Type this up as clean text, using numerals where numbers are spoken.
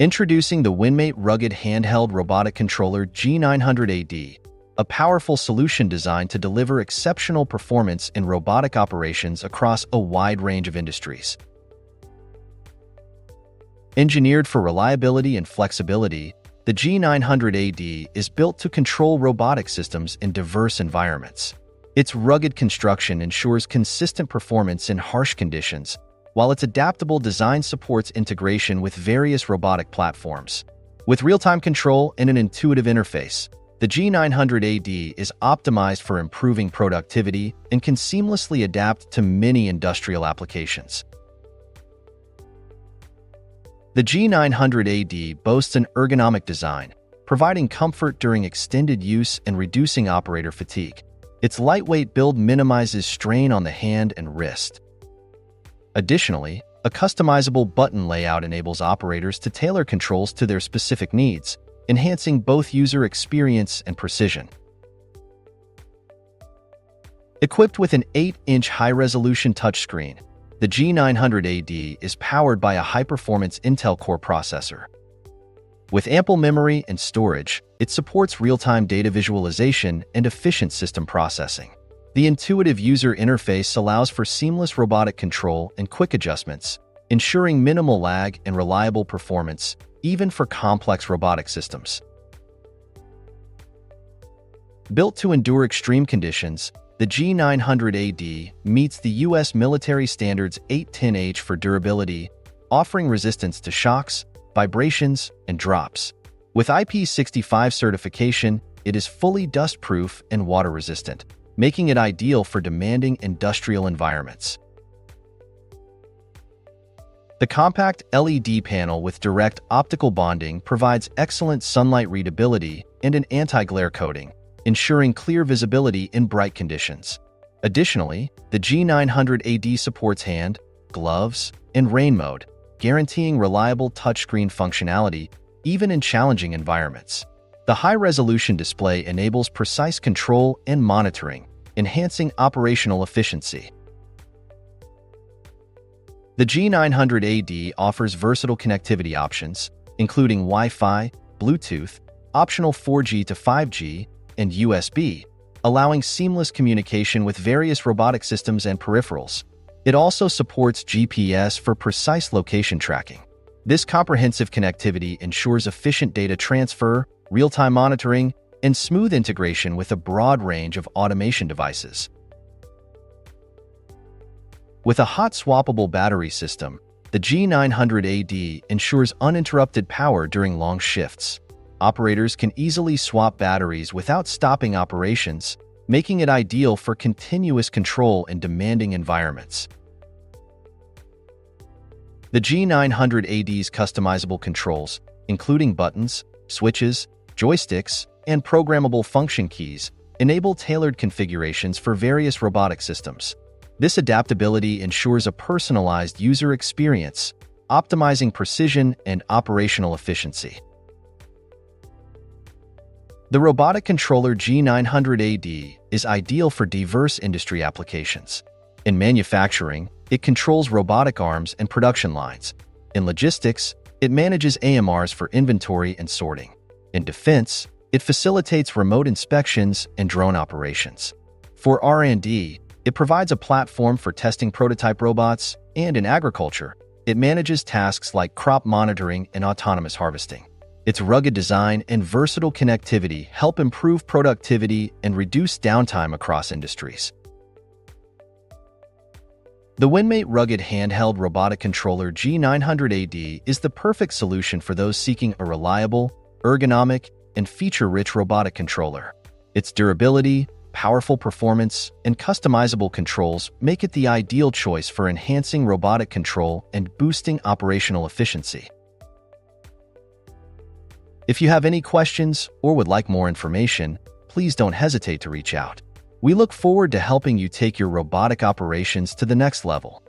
Introducing the Winmate rugged handheld robotic controller G900AD, a powerful solution designed to deliver exceptional performance in robotic operations across a wide range of industries. Engineered for reliability and flexibility, the G900AD is built to control robotic systems in diverse environments. Its rugged construction ensures consistent performance in harsh conditions, while its adaptable design supports integration with various robotic platforms. With real-time control and an intuitive interface, the G900AD is optimized for improving productivity and can seamlessly adapt to many industrial applications. The G900AD boasts an ergonomic design, providing comfort during extended use and reducing operator fatigue. Its lightweight build minimizes strain on the hand and wrist. Additionally, a customizable button layout enables operators to tailor controls to their specific needs, enhancing both user experience and precision. Equipped with an 8-inch high-resolution touchscreen, the G900AD is powered by a high-performance Intel Core processor. With ample memory and storage, it supports real-time data visualization and efficient system processing. The intuitive user interface allows for seamless robotic control and quick adjustments, ensuring minimal lag and reliable performance, even for complex robotic systems. Built to endure extreme conditions, the G900AD meets the U.S. military standards 810H for durability, offering resistance to shocks, vibrations, and drops. With IP65 certification, it is fully dust-proof and water-resistant, making it ideal for demanding industrial environments. The compact LED panel with direct optical bonding provides excellent sunlight readability and an anti-glare coating, ensuring clear visibility in bright conditions. Additionally, the G900AD supports hand, gloves, and rain mode, guaranteeing reliable touchscreen functionality even in challenging environments. The high-resolution display enables precise control and monitoring, enhancing operational efficiency. The G900AD offers versatile connectivity options, including Wi-Fi, Bluetooth, optional 4G to 5G, and USB, allowing seamless communication with various robotic systems and peripherals. It also supports GPS for precise location tracking. This comprehensive connectivity ensures efficient data transfer, real-time monitoring, and smooth integration with a broad range of automation devices. With a hot-swappable battery system, the G900AD ensures uninterrupted power during long shifts. Operators can easily swap batteries without stopping operations, making it ideal for continuous control in demanding environments. The G900AD's customizable controls, including buttons, switches, joysticks, and programmable function keys, enable tailored configurations for various robotic systems. This adaptability ensures a personalized user experience, optimizing precision and operational efficiency. The robotic controller G900AD is ideal for diverse industry applications. In manufacturing, it controls robotic arms and production lines. In logistics, it manages AMRs for inventory and sorting. In defense, it facilitates remote inspections and drone operations. For R&D, it provides a platform for testing prototype robots, and in agriculture, it manages tasks like crop monitoring and autonomous harvesting. Its rugged design and versatile connectivity help improve productivity and reduce downtime across industries. The Winmate rugged handheld robotic controller G900AD is the perfect solution for those seeking a reliable, ergonomic, and feature-rich robotic controller. Its durability, powerful performance, and customizable controls make it the ideal choice for enhancing robotic control and boosting operational efficiency. If you have any questions or would like more information, please don't hesitate to reach out. We look forward to helping you take your robotic operations to the next level.